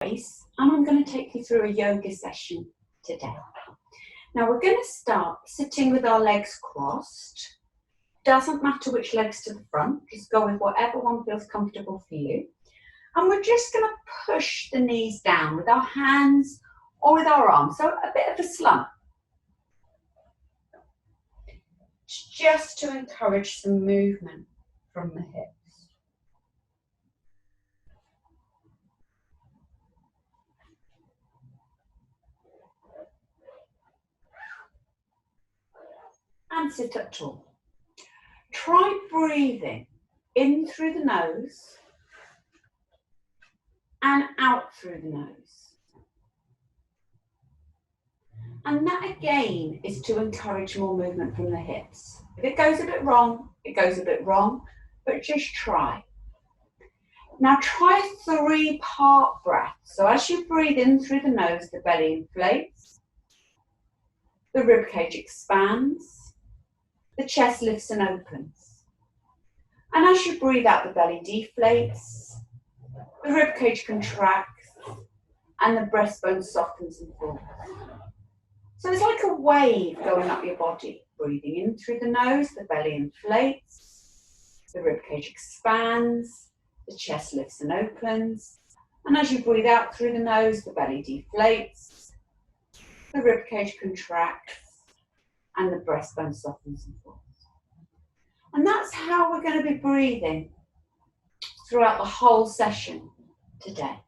Grace, and I'm going to take you through a yoga session today. Now we're going to start sitting with our legs crossed. Doesn't matter which leg's to the front, just go with whatever one feels comfortable for you. And we're just going to push the knees down with our hands or with our arms, so a bit of a slump. Just to encourage some movement from the hips. And sit up tall. Try breathing in through the nose and out through the nose. And that again is to encourage more movement from the hips. If it goes a bit wrong, it goes a bit wrong, but just try. Now try a 3-part breath. So as you breathe in through the nose, the belly inflates, the ribcage expands, the chest lifts and opens. And as you breathe out, the belly deflates, the ribcage contracts, and the breastbone softens and falls. So it's like a wave going up your body. Breathing in through the nose, the belly inflates, the ribcage expands, the chest lifts and opens. And as you breathe out through the nose, the belly deflates, the ribcage contracts, and the breastbone softens and falls. And that's how we're going to be breathing throughout the whole session today.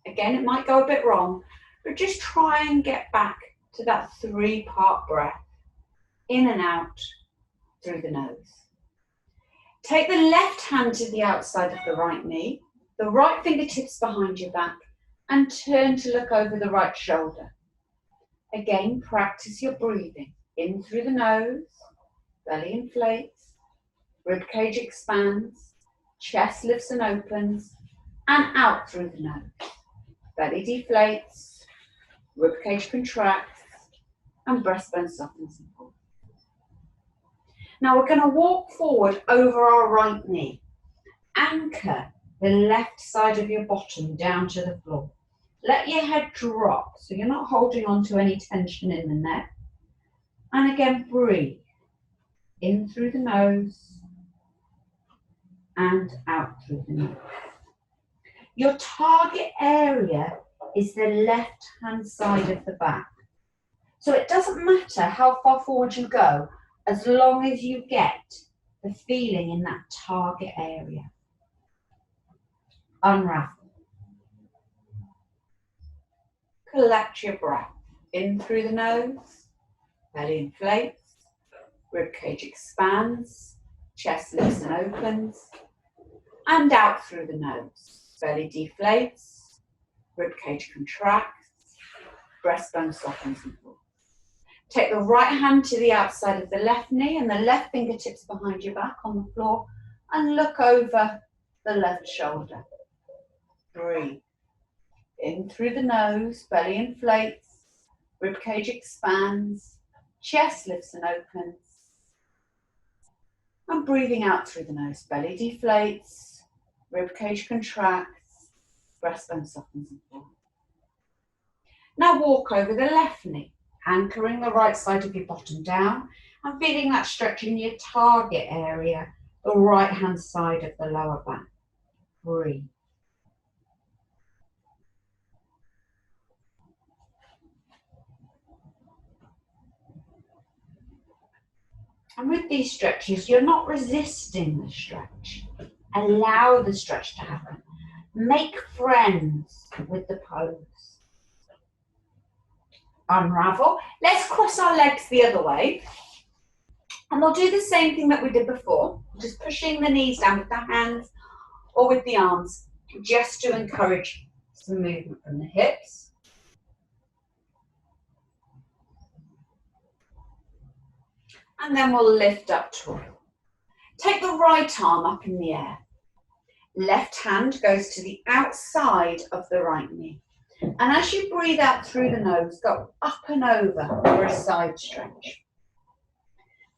Again, it might go a bit wrong, but just try and get back to that 3-part breath, in and out through the nose. Take the left hand to the outside of the right knee, the right fingertips behind your back, and turn to look over the right shoulder. Again, practice your breathing. In through the nose, belly inflates, ribcage expands, chest lifts and opens, and out through the nose. Belly deflates, ribcage contracts, and breastbone softens and falls. Now we're going to walk forward over our right knee. Anchor the left side of your bottom down to the floor. Let your head drop so you're not holding on to any tension in the neck. And again, breathe in through the nose and out through the nose. Your target area is the left-hand side of the back. So it doesn't matter how far forward you go, as long as you get the feeling in that target area. Unravel. Collect your breath. In through the nose, belly inflates, ribcage expands, chest lifts and opens, and out through the nose. Belly deflates, ribcage contracts, breastbone softens and falls. Take the right hand to the outside of the left knee and the left fingertips behind your back on the floor and look over the left shoulder. Breathe. In through the nose, belly inflates, ribcage expands, chest lifts and opens. And breathing out through the nose, belly deflates, ribcage contracts, breastbone softens and falls. Now walk over the left knee, anchoring the right side of your bottom down and feeling that stretch in your target area, the right hand side of the lower back. Breathe. And with these stretches, you're not resisting the stretch. Allow the stretch to happen. Make friends with the pose. Unravel. Let's cross our legs the other way. And we'll do the same thing that we did before. Just pushing the knees down with the hands or with the arms, just to encourage some movement from the hips. And then we'll lift up tall. Take the right arm up in the air. Left hand goes to the outside of the right knee. And as you breathe out through the nose, go up and over for a side stretch.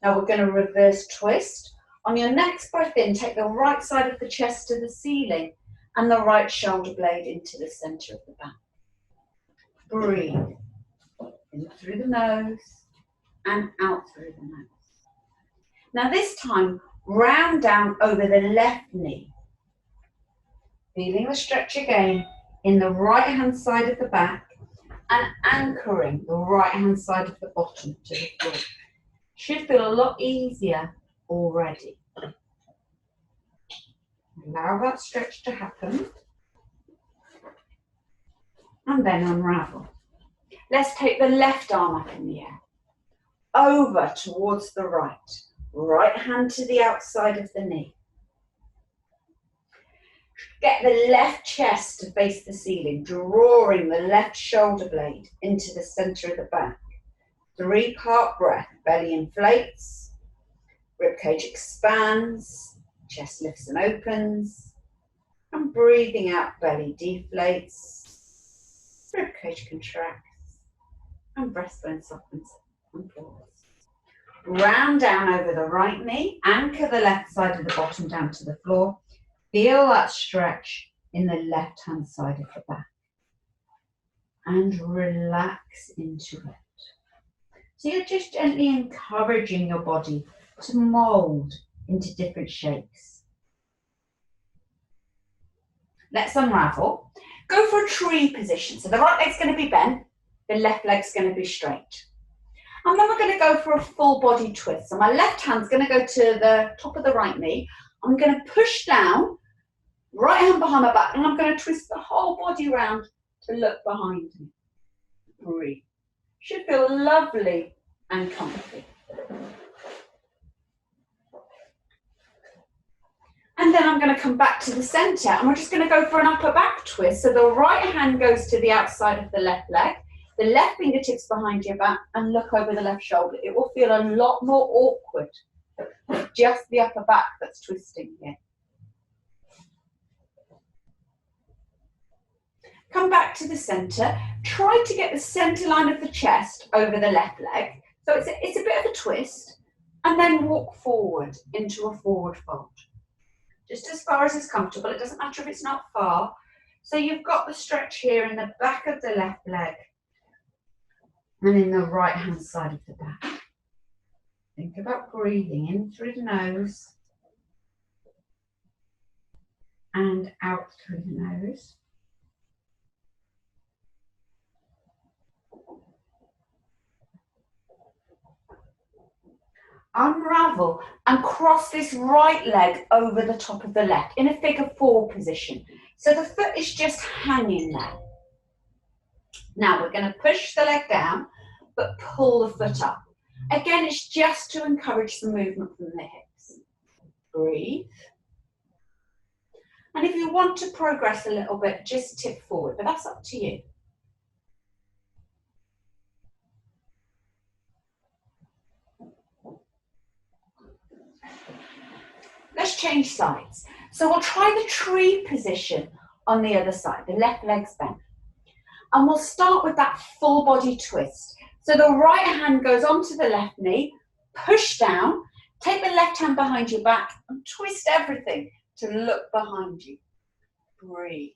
Now we're going to reverse twist. On your next breath in, take the right side of the chest to the ceiling and the right shoulder blade into the center of the back. Breathe in through the nose and out through the nose. Now this time, round down over the left knee. Feeling the stretch again in the right hand side of the back and anchoring the right hand side of the bottom to the floor. Should feel a lot easier already. Allow that stretch to happen and then unravel. Let's take the left arm up in the air, over towards the right. Right hand to the outside of the knee. Get the left chest to face the ceiling, drawing the left shoulder blade into the center of the back. 3-part breath. Belly inflates, ribcage expands, chest lifts and opens, and breathing out, belly deflates, ribcage contracts, and breastbone softens and pause. Round down over the right knee, anchor the left side of the bottom down to the floor. Feel that stretch in the left hand side of the back and relax into it. So you're just gently encouraging your body to mold into different shapes. Let's unravel. Go for a tree position. So the right leg's going to be bent, the left leg's going to be straight. And then we're going to go for a full body twist. So my left hand's going to go to the top of the right knee. I'm going to push down, right hand behind my back, and I'm going to twist the whole body around to look behind me. Breathe. Should feel lovely and comfy. And then I'm going to come back to the center and we're just going to go for an upper back twist. So the right hand goes to the outside of the left leg, the left fingertips behind your back and look over the left shoulder. It will feel a lot more awkward. Just the upper back that's twisting here. Come back to the center. Try to get the center line of the chest over the left leg. So it's a bit of a twist. And then walk forward into a forward fold. Just as far as is comfortable. It doesn't matter if it's not far. So you've got the stretch here in the back of the left leg and in the right hand side of the back. Think about breathing in through the nose and out through the nose. Unravel and cross this right leg over the top of the left in a figure 4 position. So the foot is just hanging there. Now we're going to push the leg down, but pull the foot up. Again, it's just to encourage some movement from the hips. Breathe. And if you want to progress a little bit, just tip forward, but that's up to you. Let's change sides. So we'll try the tree position on the other side, the left leg's bent. And we'll start with that full body twist. So the right hand goes onto the left knee, push down, take the left hand behind your back and twist everything to look behind you. Breathe.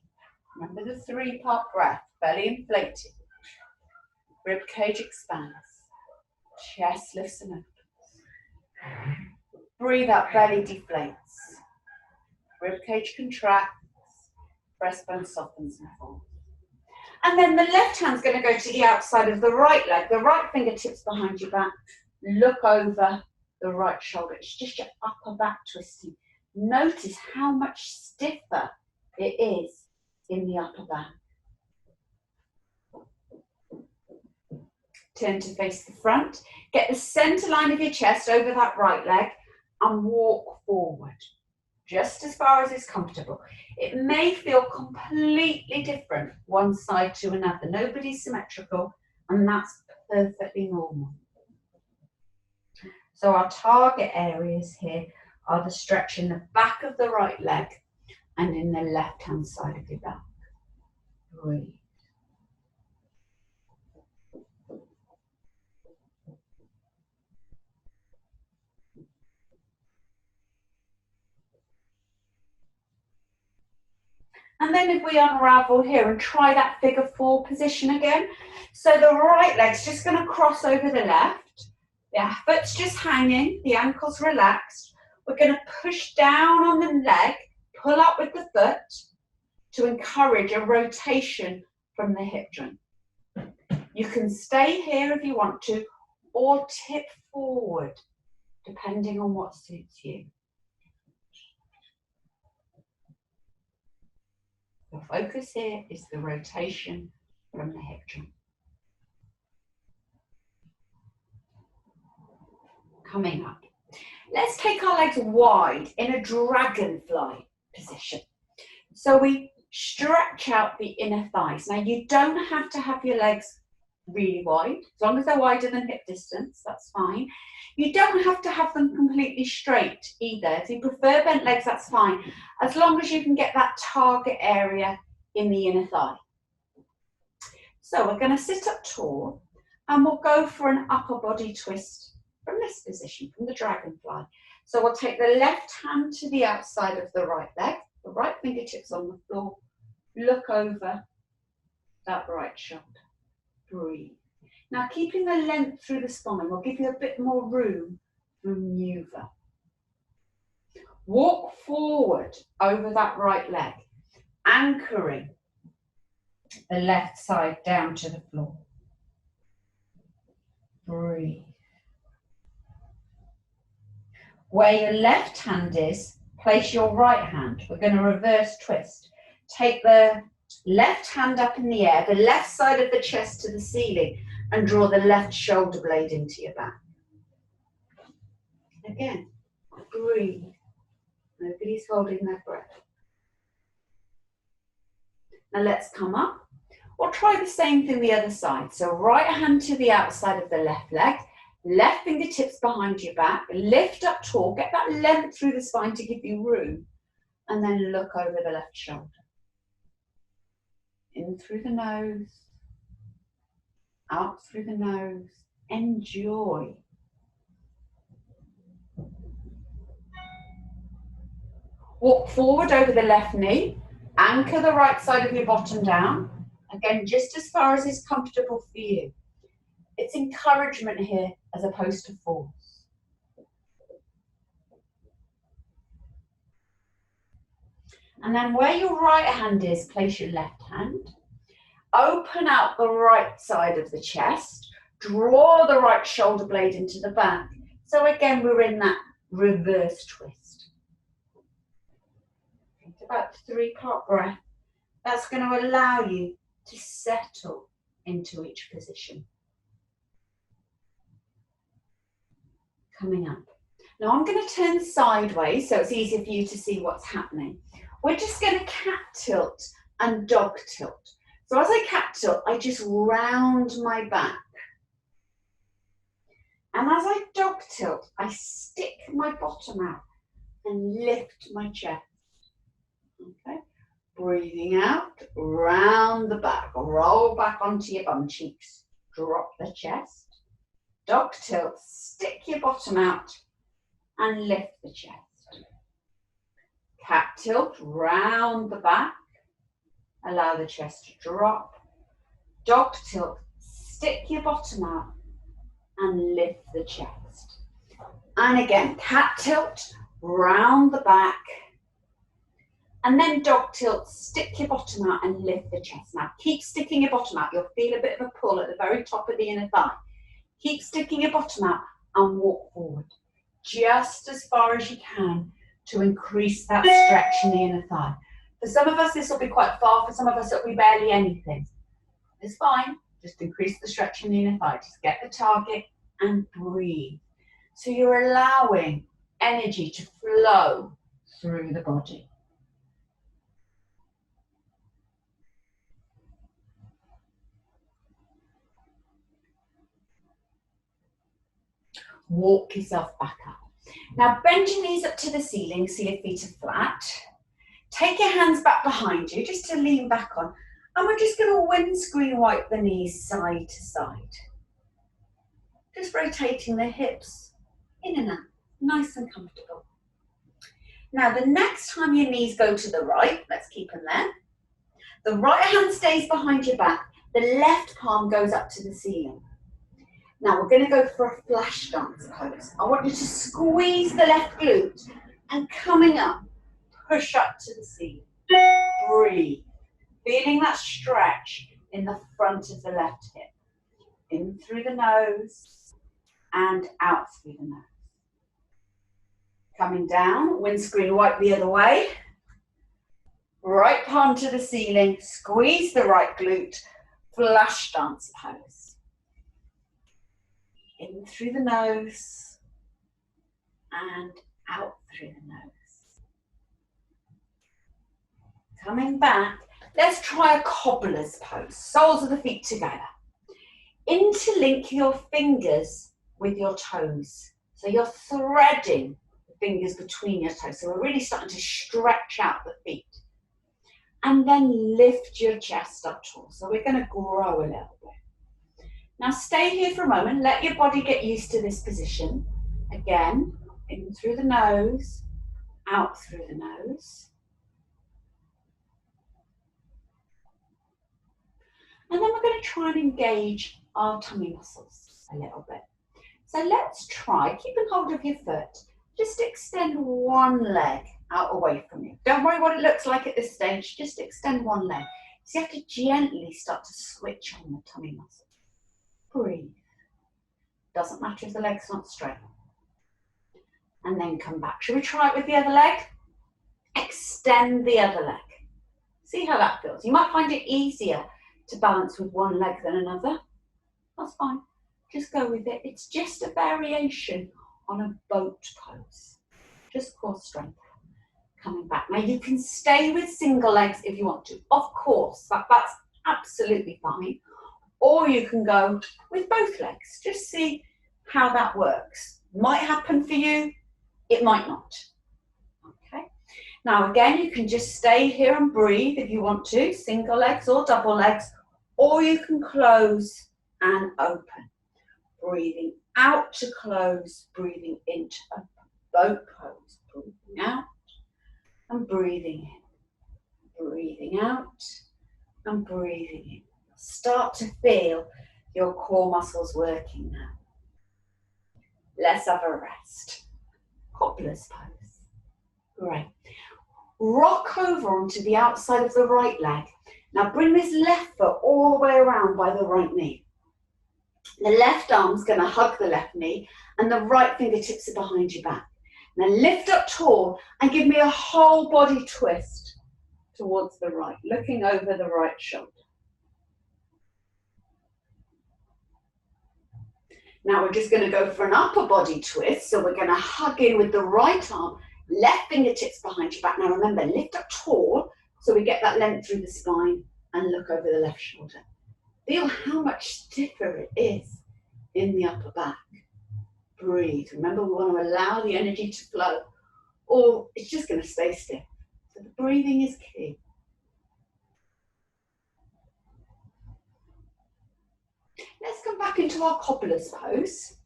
Remember the 3-part breath, belly inflated, rib cage expands, chest lifts and opens. Breathe out, belly deflates, rib cage contracts, breastbone softens and folds. And then the left hand's going to go to the outside of the right leg, the right fingertips behind your back, look over the right shoulder. It's just your upper back twisting. Notice how much stiffer it is in the upper back. Turn to face the front. Get the center line of your chest over that right leg and walk forward, just as far as is comfortable. It may feel completely different one side to another. Nobody's symmetrical, and that's perfectly normal. So our target areas here are the stretch in the back of the right leg and in the left-hand side of your back. Breathe. And then if we unravel here and try that figure 4 position again. So the right leg's just going to cross over the left. The foot's just hanging, the ankle's relaxed. We're going to push down on the leg, pull up with the foot to encourage a rotation from the hip joint. You can stay here if you want to, or tip forward, depending on what suits you. The focus here is the rotation from the hip joint. Coming up, let's take our legs wide in a dragonfly position. So we stretch out the inner thighs. Now you don't have to have your legs really wide, as long as they're wider than hip distance, that's fine. You don't have to have them completely straight either. If you prefer bent legs, that's fine, as long as you can get that target area in the inner thigh. So we're going to sit up tall and we'll go for an upper body twist from this position, from the dragonfly. So we'll take the left hand to the outside of the right leg, the right fingertips on the floor, look over that right shoulder. Breathe. Now keeping the length through the spine will give you a bit more room for maneuver. Walk forward over that right leg, anchoring the left side down to the floor. Breathe. Where your left hand is, place your right hand. We're going to reverse twist. Take the left hand up in the air, the left side of the chest to the ceiling, and draw the left shoulder blade into your back. Again, breathe. Nobody's holding their breath. Now let's come up. We'll try the same thing the other side. So right hand to the outside of the left leg, left fingertips behind your back, lift up tall, get that length through the spine to give you room, and then look over the left shoulder. In through the nose, out through the nose. Enjoy. Walk forward over the left knee, anchor the right side of your bottom down. Again, just as far as is comfortable for you. It's encouragement here as opposed to force. And then where your right hand is, place your left hand. Open out the right side of the chest. Draw the right shoulder blade into the back. So again, we're in that reverse twist. Think about 3-part breath. That's going to allow you to settle into each position. Coming up. Now I'm going to turn sideways so it's easier for you to see what's happening. We're just going to cat tilt and dog tilt. So as I cat tilt, I just round my back. And as I dog tilt, I stick my bottom out and lift my chest. Okay? Breathing out, round the back, roll back onto your bum cheeks, drop the chest. Dog tilt, stick your bottom out and lift the chest. Cat tilt, round the back, allow the chest to drop. Dog tilt, stick your bottom out and lift the chest. And again, cat tilt, round the back. And then dog tilt, stick your bottom out and lift the chest. Now keep sticking your bottom out. You'll feel a bit of a pull at the very top of the inner thigh. Keep sticking your bottom out and walk forward just as far as you can to increase that stretch in the inner thigh. For some of us, this will be quite far. For some of us, it'll be barely anything. It's fine. Just increase the stretch in the inner thigh. Just get the target and breathe. So you're allowing energy to flow through the body. Walk yourself back up. Now bend your knees up to the ceiling so your feet are flat. Take your hands back behind you just to lean back on. And we're just going to windscreen wipe the knees side to side. Just rotating the hips in and out, nice and comfortable. Now the next time your knees go to the right, let's keep them there. The right hand stays behind your back. The left palm goes up to the ceiling. Now we're going to go for a flash dance pose. I want you to squeeze the left glute and coming up, push up to the ceiling. Breathe. Feeling that stretch in the front of the left hip. In through the nose and out through the nose. Coming down, windscreen wipe the other way. Right palm to the ceiling, squeeze the right glute, flash dance pose. In through the nose and out through the nose. Coming back, let's try a cobbler's pose, soles of the feet together. Interlink your fingers with your toes. So you're threading the fingers between your toes. So we're really starting to stretch out the feet. And then lift your chest up tall. So we're going to grow a little bit. Now stay here for a moment. Let your body get used to this position. Again, in through the nose, out through the nose. And then we're going to try and engage our tummy muscles a little bit. So let's try, keeping hold of your foot, just extend one leg out away from you. Don't worry what it looks like at this stage, just extend one leg. So you have to gently start to switch on the tummy muscle. Breathe. Doesn't matter if the leg's not straight. And then come back. Shall we try it with the other leg? Extend the other leg. See how that feels. You might find it easier to balance with one leg than another. That's fine. Just go with it. It's just a variation on a boat pose. Just core strength. Coming back. Now you can stay with single legs if you want to. Of course, that's absolutely fine. Or you can go with both legs. Just see how that works. Might happen for you. It might not. Okay. Now again, you can just stay here and breathe if you want to. Single legs or double legs. Or you can close and open. Breathing out to close, breathing into open. Boat pose. Breathing out and breathing in. Breathing out and breathing in. Start to feel your core muscles working now. Let's have a rest. Cobbler's pose. Great. Rock over onto the outside of the right leg. Now bring this left foot all the way around by the right knee. The left arm's going to hug the left knee and the right fingertips are behind your back. Now lift up tall and give me a whole body twist towards the right, looking over the right shoulder. Now we're just going to go for an upper body twist. So we're going to hug in with the right arm, left fingertips behind your back. Now remember, lift up tall so we get that length through the spine and look over the left shoulder. Feel how much stiffer it is in the upper back. Breathe. Remember, we want to allow the energy to flow or it's just going to stay stiff. So the breathing is key. Let's come back into our cobbler's pose.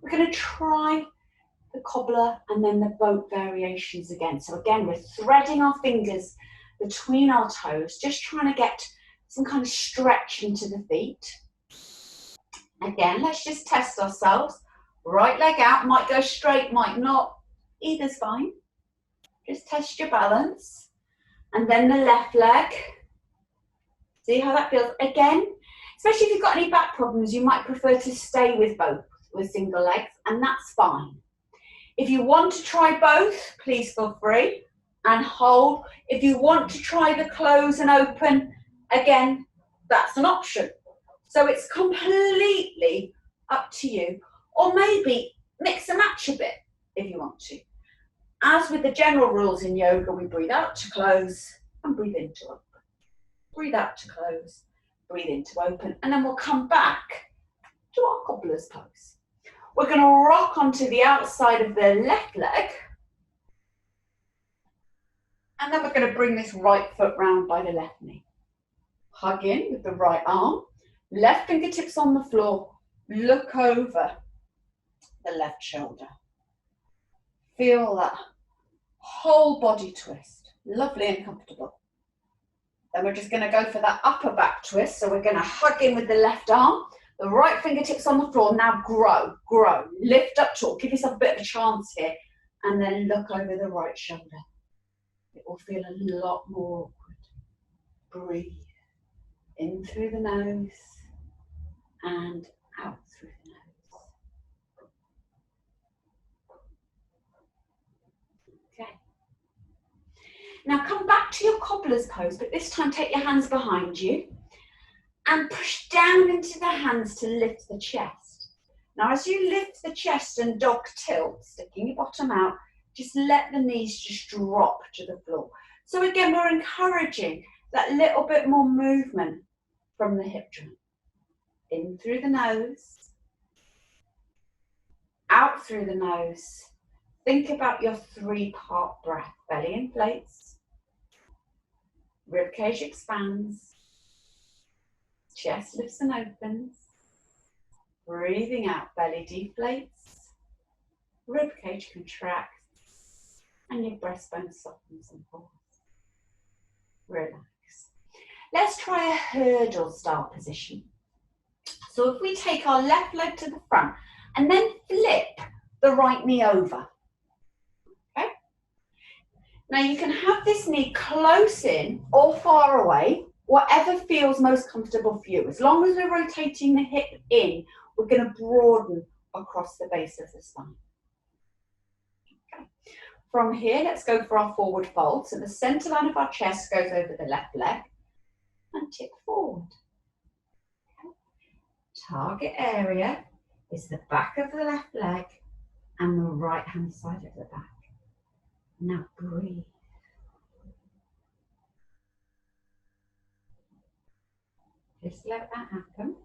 We're going to try the cobbler and then the boat variations again. So again, we're threading our fingers between our toes, just trying to get some kind of stretch into the feet. Again, let's just test ourselves. Right leg out, might go straight, might not. Either's fine. Just test your balance. And then the left leg. See how that feels? Again, especially if you've got any back problems, you might prefer to stay with both, with single legs, and that's fine. If you want to try both, please feel free and hold. If you want to try the close and open, again, that's an option. So it's completely up to you. Or maybe mix and match a bit if you want to. As with the general rules in yoga, we breathe out to close and breathe in to open. Breathe out to close, breathe in to open, and then we'll come back to our cobbler's pose. We're going to rock onto the outside of the left leg. And then we're going to bring this right foot round by the left knee. Hug in with the right arm, left fingertips on the floor, look over the left shoulder. Feel that whole body twist, lovely and comfortable. Then we're just going to go for that upper back twist. So we're going to hug in with the left arm, the right fingertips on the floor. Now grow, grow, lift up tall. Give yourself a bit of a chance here. And then look over the right shoulder. It will feel a lot more awkward. Breathe in through the nose and out through the nose. Okay. Now come back to your cobbler's pose, but this time take your hands behind you and push down into the hands to lift the chest. Now as you lift the chest and dog tilt, sticking your bottom out, just let the knees just drop to the floor. So again, we're encouraging that little bit more movement from the hip joint. In through the nose, out through the nose. Think about your 3-part breath. Belly inflates, ribcage expands, chest lifts and opens. Breathing out, belly deflates, ribcage contracts, and your breastbone softens and falls. Relax. Let's try a hurdle style position. So if we take our left leg to the front and then flip the right knee over. Okay? Now you can have this knee close in or far away, whatever feels most comfortable for you. As long as we're rotating the hip in, we're going to broaden across the base of the spine. Okay. From here, let's go for our forward fold. So the center line of our chest goes over the left leg and tip forward. Okay. Target area is the back of the left leg and the right hand side of the back. Now breathe. Just let that happen.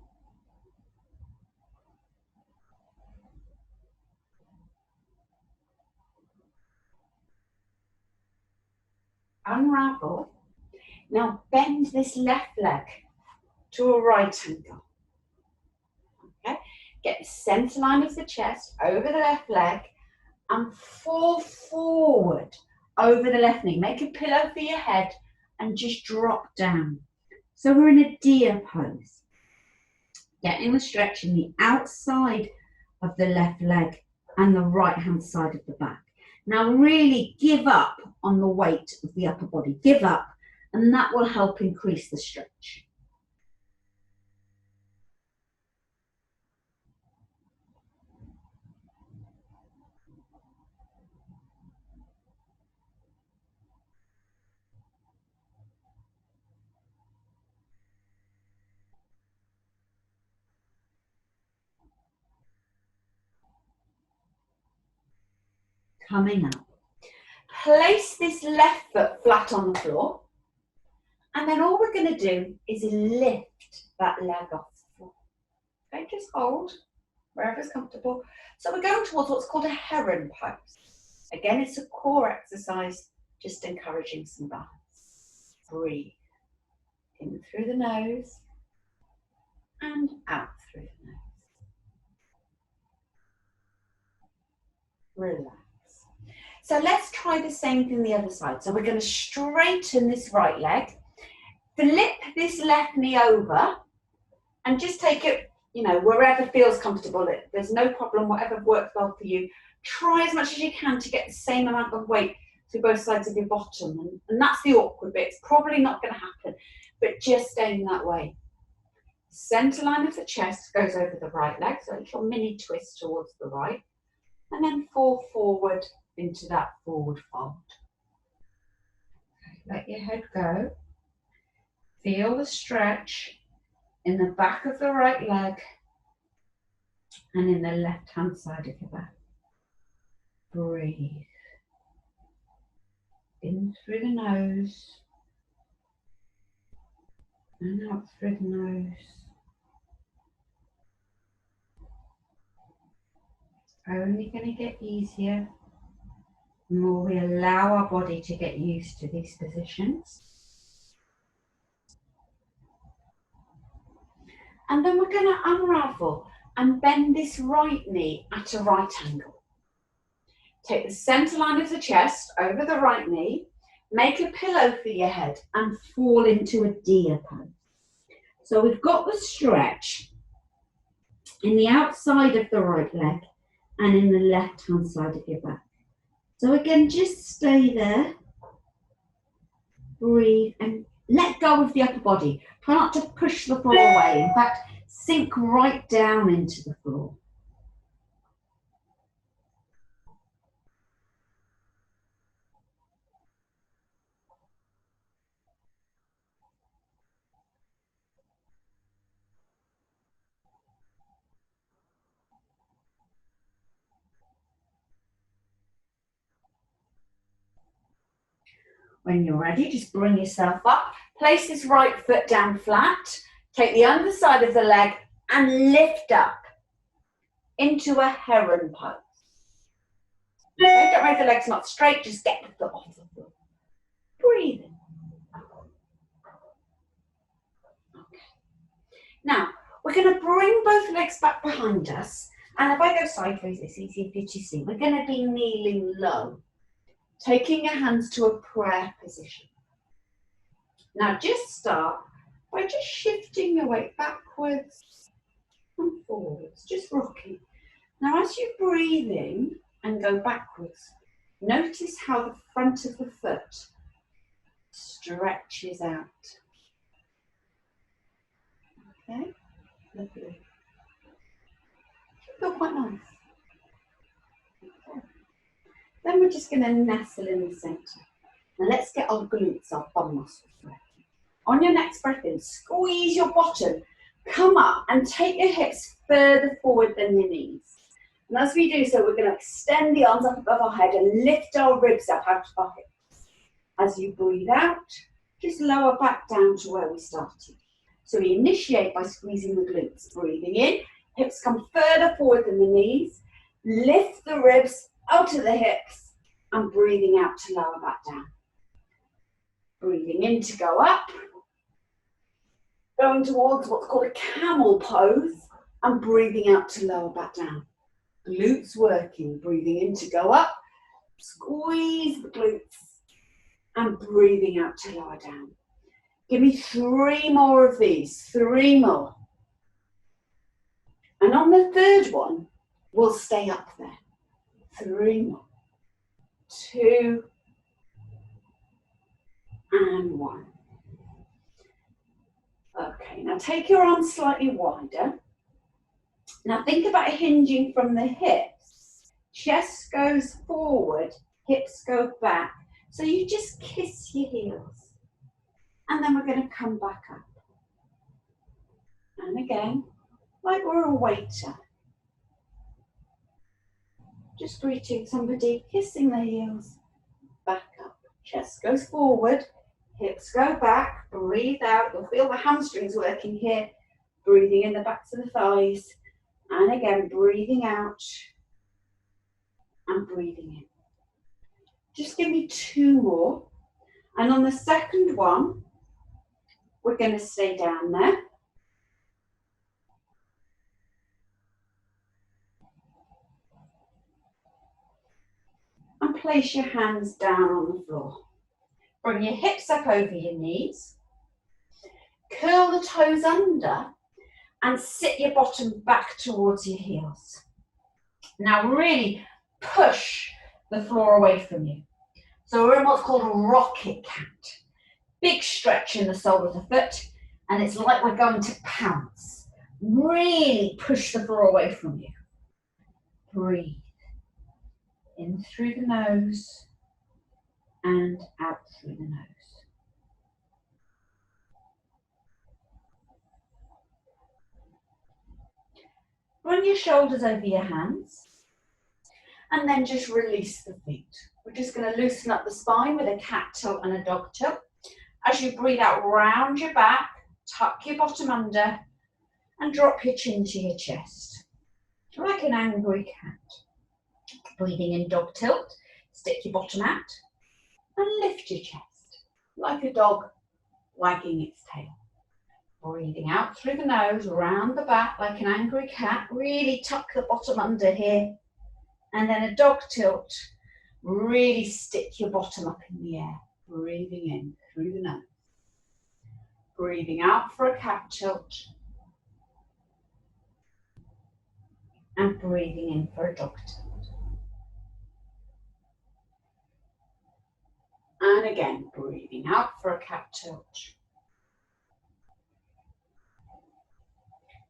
Unravel. Now bend this left leg to a right angle. Okay? Get the center line of the chest over the left leg and fall forward over the left knee. Make a pillow for your head and just drop down. So we're in a deer pose. Getting the stretch in the outside of the left leg and the right hand side of the back. Now really give up on the weight of the upper body. Give up, and that will help increase the stretch. Coming up. Place this left foot flat on the floor, and then all we're going to do is lift that leg off the floor. Okay, just hold wherever's comfortable. So we're going towards what's called a heron pose. Again, it's a core exercise, just encouraging some balance. Breathe in through the nose and out through the nose. Relax. So let's try the same thing the other side. So we're going to straighten this right leg, flip this left knee over, and just take it, you know, wherever feels comfortable. There's no problem, whatever works well for you. Try as much as you can to get the same amount of weight to both sides of your bottom. And that's the awkward bit. It's probably not going to happen, but just staying that way. Center line of the chest goes over the right leg, so a little mini twist towards the right, and then fall forward into that forward fold. Okay, let your head go. Feel the stretch in the back of the right leg and in the left hand side of your back. Breathe. In through the nose and out through the nose. It's only going to get easier the more we allow our body to get used to these positions. And then we're going to unravel and bend this right knee at a right angle. Take the center line of the chest over the right knee, Make a pillow for your head and fall into a deer pose. So we've got the stretch in the outside of the right leg and in the left-hand side of your back. So again, just stay there, breathe, and let go of the upper body. Try not to push the floor away. In fact, sink right down into the floor. When you're ready, just bring yourself up. Place this right foot down flat. Take the underside of the leg and lift up into a heron pose. Okay, don't worry if the leg's not straight, just get the foot off the floor. Breathe in. Okay. Now, we're going to bring both legs back behind us. And if I go sideways, it's easier for you to see. We're going to be kneeling low, taking your hands to a prayer position. Now just start by just shifting your weight backwards and forwards, just rocking. Now as you breathe in and go backwards, notice how the front of the foot stretches out. Okay, lovely. Feel quite nice. Okay. Then we're just going to nestle in the centre. Now let's get our glutes, our bum muscles working. On your next breath in, squeeze your bottom, come up and take your hips further forward than your knees. And as we do so, we're going to extend the arms up above our head and lift our ribs up out of our hips. As you breathe out, just lower back down to where we started. So we initiate by squeezing the glutes, breathing in, hips come further forward than the knees, lift the ribs out of the hips, and breathing out to lower back down. Breathing in to go up, going towards what's called a camel pose, and breathing out to lower back down. Glutes working, breathing in to go up, squeeze the glutes, and breathing out to lower down. Give me 3 more of these, 3 more. And on the third one, we'll stay up there. 3 more. 2 and 1. Okay, now take your arms slightly wider. Now think about hinging from the hips. Chest goes forward, hips go back. So you just kiss your heels. And then we're going to come back up. And again, like we're a waiter. Just greeting somebody, kissing the heels, back up. Chest goes forward, hips go back, breathe out. You'll feel the hamstrings working here. Breathing in the backs of the thighs. And again, breathing out and breathing in. Just give me 2 more. And on the second one, we're going to stay down there. And place your hands down on the floor. Bring your hips up over your knees. Curl the toes under and sit your bottom back towards your heels. Now really push the floor away from you. So we're in what's called a rocket cat. Big stretch in the sole of the foot, and it's like we're going to pounce. Really push the floor away from you. Breathe. In through the nose and out through the nose. Bring your shoulders over your hands and then just release the feet. We're just going to loosen up the spine with a cat tilt and a dog tilt. As you breathe out, round your back, tuck your bottom under and drop your chin to your chest. Like an angry cat. Breathing in dog tilt, stick your bottom out and lift your chest like a dog wagging its tail. Breathing out through the nose, round the back like an angry cat. Really tuck the bottom under here. And then a dog tilt. Really stick your bottom up in the air. breathing in through the nose. Breathing out for a cat tilt. And breathing in for a dog tilt. And again, breathing out for a cat tilt.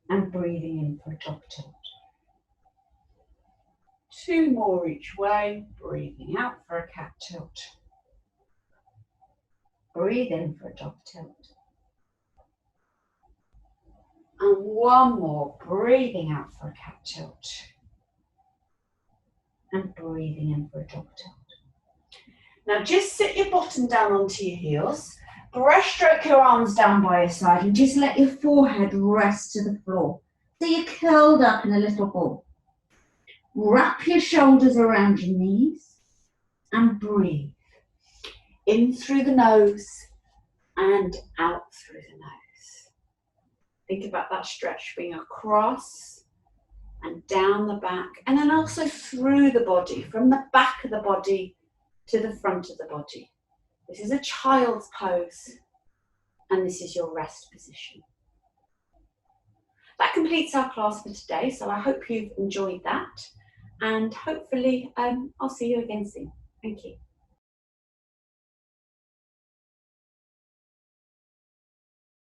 And breathing in for a dog tilt. 2 more each way, breathing out for a cat tilt. Breathe in for a dog tilt. And 1 more, breathing out for a cat tilt. And breathing in for a dog tilt. Now just sit your bottom down onto your heels, breaststroke your arms down by your side and just let your forehead rest to the floor. So you're curled up in a little ball. Wrap your shoulders around your knees and breathe. In through the nose and out through the nose. Think about that stretch being across and down the back, and then also through the body, from the back of the body to the front of the body. This is a child's pose, and this is your rest position. That completes our class for today, so I hope you've enjoyed that, and hopefully I'll see you again soon. Thank you.